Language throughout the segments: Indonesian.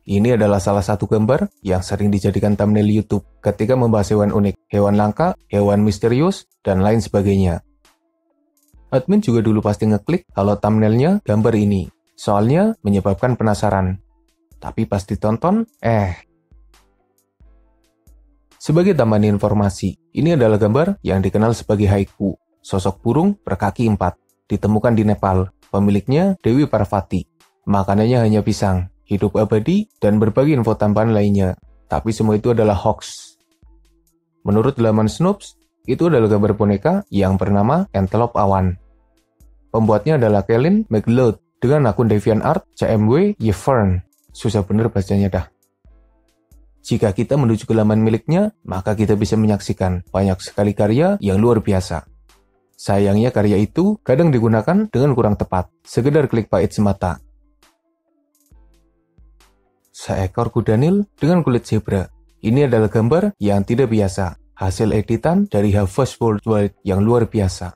Ini adalah salah satu gambar yang sering dijadikan thumbnail YouTube ketika membahas hewan unik, hewan langka, hewan misterius, dan lain sebagainya. Admin juga dulu pasti ngeklik kalau thumbnailnya gambar ini, soalnya menyebabkan penasaran. Tapi pas ditonton, Sebagai tambahan informasi, ini adalah gambar yang dikenal sebagai haiku, sosok burung berkaki 4, ditemukan di Nepal, pemiliknya Dewi Parvati. Makanannya hanya pisang, hidup abadi, dan berbagai info tambahan lainnya. Tapi semua itu adalah hoax. Menurut laman Snopes, itu adalah gambar boneka yang bernama Antelope Awan. Pembuatnya adalah Kellen McLeod dengan akun DeviantArt CMW Yvern. Susah bener bacanya dah. Jika kita menuju ke laman miliknya, maka kita bisa menyaksikan banyak sekali karya yang luar biasa. Sayangnya karya itu kadang digunakan dengan kurang tepat, sekedar klik pahit semata. Seekor kuda Nil dengan kulit zebra. Ini adalah gambar yang tidak biasa, hasil editan dari Harvest Worldwide yang luar biasa.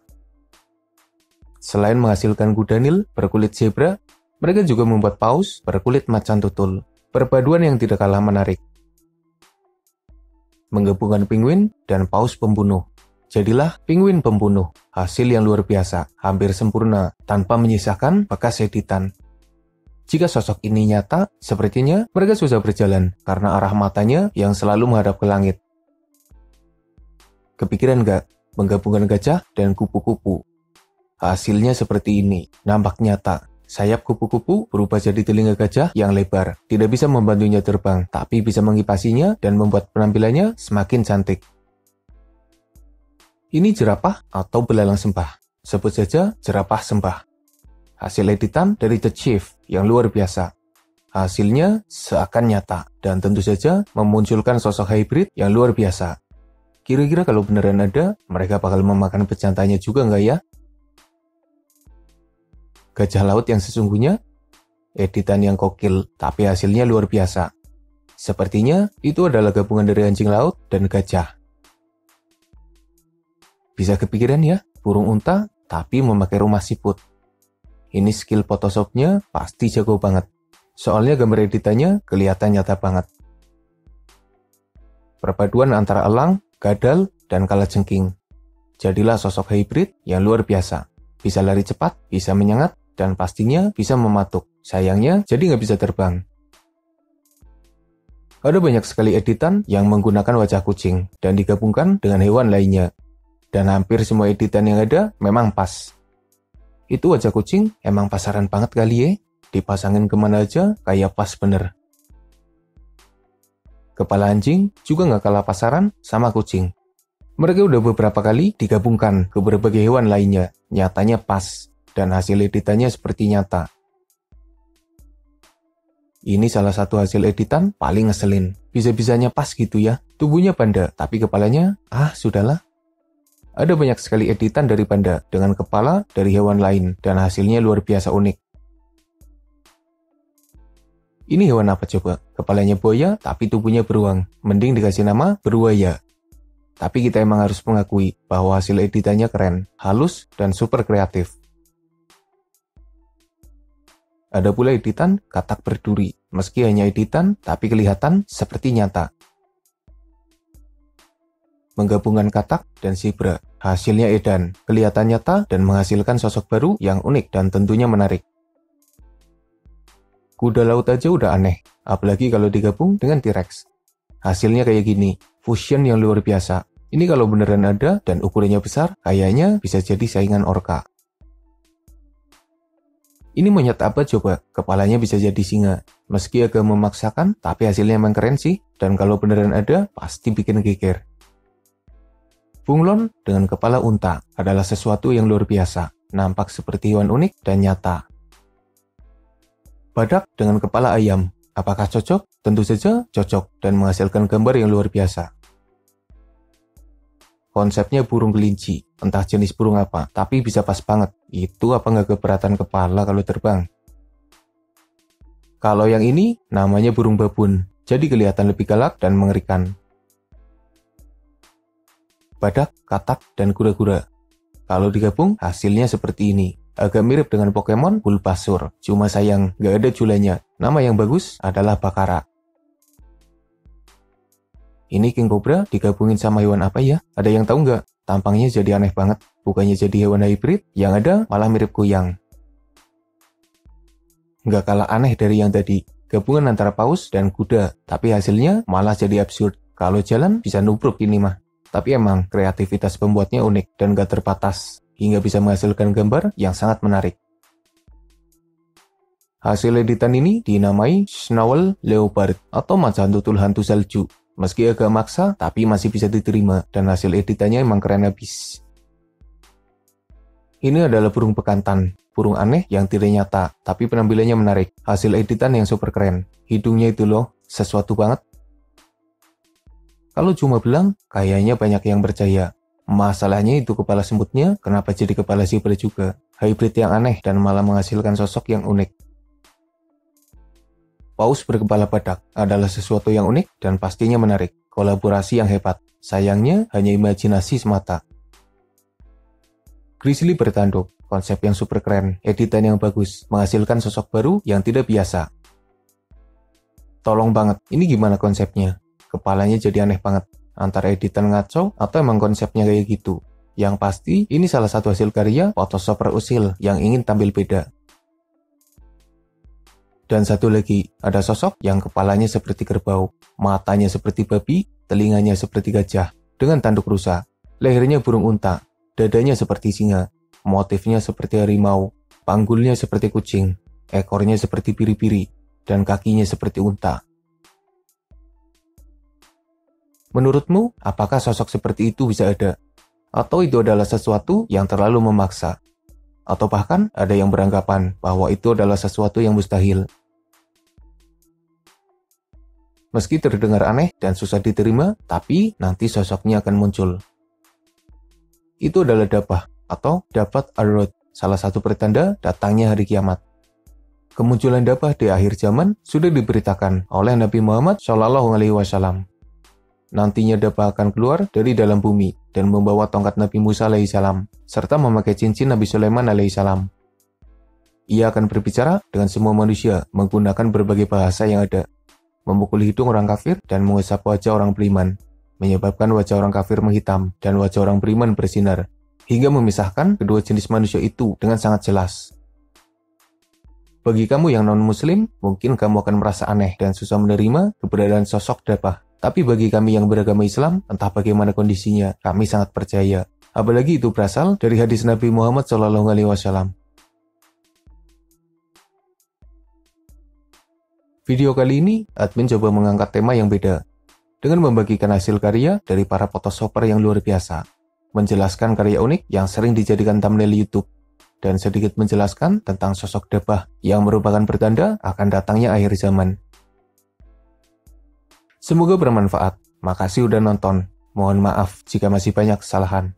Selain menghasilkan kuda Nil berkulit zebra, mereka juga membuat paus berkulit macan tutul. Perpaduan yang tidak kalah menarik. Menggabungkan penguin dan paus pembunuh. Jadilah penguin pembunuh, hasil yang luar biasa, hampir sempurna, tanpa menyisakan bekas editan. Jika sosok ini nyata, sepertinya mereka susah berjalan karena arah matanya yang selalu menghadap ke langit. Kepikiran gak menggabungkan gajah dan kupu-kupu? Hasilnya seperti ini, nampak nyata. Sayap kupu-kupu berubah jadi telinga gajah yang lebar, tidak bisa membantunya terbang, tapi bisa mengipasinya dan membuat penampilannya semakin cantik. Ini jerapah atau belalang sembah. Sebut saja jerapah sembah. Hasil editan dari The Chief yang luar biasa. Hasilnya seakan nyata, dan tentu saja memunculkan sosok hybrid yang luar biasa. Kira-kira kalau beneran ada, mereka bakal memakan becantannya juga nggak ya? Gajah laut yang sesungguhnya? Editan yang kokil, tapi hasilnya luar biasa. Sepertinya itu adalah gabungan dari anjing laut dan gajah. Bisa kepikiran ya, burung unta tapi memakai rumah siput. Ini skill Photoshop-nya pasti jago banget. Soalnya gambar editannya kelihatan nyata banget. Perpaduan antara elang, gadal, dan kalajengking. Jadilah sosok hybrid yang luar biasa. Bisa lari cepat, bisa menyengat, dan pastinya bisa mematuk. Sayangnya jadi nggak bisa terbang. Ada banyak sekali editan yang menggunakan wajah kucing dan digabungkan dengan hewan lainnya. Dan hampir semua editan yang ada memang pas. Itu wajah kucing emang pasaran banget kali ya. Dipasangin kemana aja kayak pas bener. Kepala anjing juga nggak kalah pasaran sama kucing. Mereka udah beberapa kali digabungkan ke berbagai hewan lainnya. Nyatanya pas. Dan hasil editannya seperti nyata. Ini salah satu hasil editan paling ngeselin. Bisa-bisanya pas gitu ya. Tubuhnya panda, tapi kepalanya, sudahlah. Ada banyak sekali editan dari panda dengan kepala dari hewan lain dan hasilnya luar biasa unik. Ini hewan apa coba? Kepalanya buaya tapi tubuhnya beruang. Mending dikasih nama beruaya. Tapi kita emang harus mengakui bahwa hasil editannya keren, halus, dan super kreatif. Ada pula editan katak berduri. Meski hanya editan, tapi kelihatan seperti nyata. Menggabungkan katak dan zebra. Hasilnya edan, kelihatan nyata dan menghasilkan sosok baru yang unik dan tentunya menarik. Kuda laut aja udah aneh, apalagi kalau digabung dengan T-Rex. Hasilnya kayak gini, fusion yang luar biasa. Ini kalau beneran ada dan ukurannya besar, kayaknya bisa jadi saingan orca. Ini monyet apa coba? Kepalanya bisa jadi singa. Meski agak memaksakan, tapi hasilnya emang keren sih. Dan kalau beneran ada, pasti bikin geger. Bunglon dengan kepala unta adalah sesuatu yang luar biasa. Nampak seperti hewan unik dan nyata. Badak dengan kepala ayam. Apakah cocok? Tentu saja cocok dan menghasilkan gambar yang luar biasa. Konsepnya burung kelinci, entah jenis burung apa, tapi bisa pas banget. Itu apa nggak keberatan kepala kalau terbang? Kalau yang ini, namanya burung babun, jadi kelihatan lebih galak dan mengerikan. Badak, katak, dan kura-kura. Kalau digabung, hasilnya seperti ini. Agak mirip dengan Pokemon Bulbasaur, cuma sayang nggak ada culanya. Nama yang bagus adalah Bakara. Ini King Cobra digabungin sama hewan apa ya? Ada yang tahu nggak? Tampangnya jadi aneh banget. Bukannya jadi hewan hybrid, yang ada malah mirip kuyang. Nggak kalah aneh dari yang tadi. Gabungan antara paus dan kuda, tapi hasilnya malah jadi absurd. Kalau jalan bisa nubruk ini mah. Tapi emang kreativitas pembuatnya unik dan gak terbatas, hingga bisa menghasilkan gambar yang sangat menarik. Hasil editan ini dinamai Snowl Leopard atau macan tutul hantu salju. Meski agak maksa, tapi masih bisa diterima, dan hasil editannya emang keren habis. Ini adalah burung bekantan, burung aneh yang tidak nyata, tapi penampilannya menarik. Hasil editan yang super keren. Hidungnya itu loh, sesuatu banget. Kalau cuma belang, kayaknya banyak yang percaya. Masalahnya itu kepala semutnya, kenapa jadi kepala zebra juga? Hybrid yang aneh dan malah menghasilkan sosok yang unik. Paus berkepala badak adalah sesuatu yang unik dan pastinya menarik. Kolaborasi yang hebat. Sayangnya hanya imajinasi semata. Grizzly bertanduk, konsep yang super keren, editan yang bagus, menghasilkan sosok baru yang tidak biasa. Tolong banget, ini gimana konsepnya? Kepalanya jadi aneh banget, antara editan ngaco atau emang konsepnya kayak gitu. Yang pasti, ini salah satu hasil karya Photoshopper usil yang ingin tampil beda. Dan satu lagi, ada sosok yang kepalanya seperti kerbau, matanya seperti babi, telinganya seperti gajah, dengan tanduk rusa, lehernya burung unta, dadanya seperti singa, motifnya seperti harimau, panggulnya seperti kucing, ekornya seperti biri-biri, dan kakinya seperti unta. Menurutmu, apakah sosok seperti itu bisa ada? Atau itu adalah sesuatu yang terlalu memaksa? Atau bahkan ada yang beranggapan bahwa itu adalah sesuatu yang mustahil? Meski terdengar aneh dan susah diterima, tapi nanti sosoknya akan muncul. Itu adalah Dabah atau Dapat Arrod, salah satu pertanda datangnya hari kiamat. Kemunculan Dabah di akhir zaman sudah diberitakan oleh Nabi Muhammad SAW. Nantinya Dabah akan keluar dari dalam bumi dan membawa tongkat Nabi Musa alaihissalam, serta memakai cincin Nabi Sulaiman alaihissalam. Ia akan berbicara dengan semua manusia menggunakan berbagai bahasa yang ada, memukul hidung orang kafir dan mengusap wajah orang beriman, menyebabkan wajah orang kafir menghitam dan wajah orang beriman bersinar, hingga memisahkan kedua jenis manusia itu dengan sangat jelas. Bagi kamu yang non-muslim, mungkin kamu akan merasa aneh dan susah menerima keberadaan sosok Dabah. Tapi bagi kami yang beragama Islam, entah bagaimana kondisinya, kami sangat percaya. Apalagi itu berasal dari hadis Nabi Muhammad SAW. Video kali ini, admin coba mengangkat tema yang beda, dengan membagikan hasil karya dari para photoshopper yang luar biasa, menjelaskan karya unik yang sering dijadikan thumbnail YouTube, dan sedikit menjelaskan tentang sosok Dabah yang merupakan pertanda akan datangnya akhir zaman. Semoga bermanfaat. Makasih udah nonton. Mohon maaf jika masih banyak kesalahan.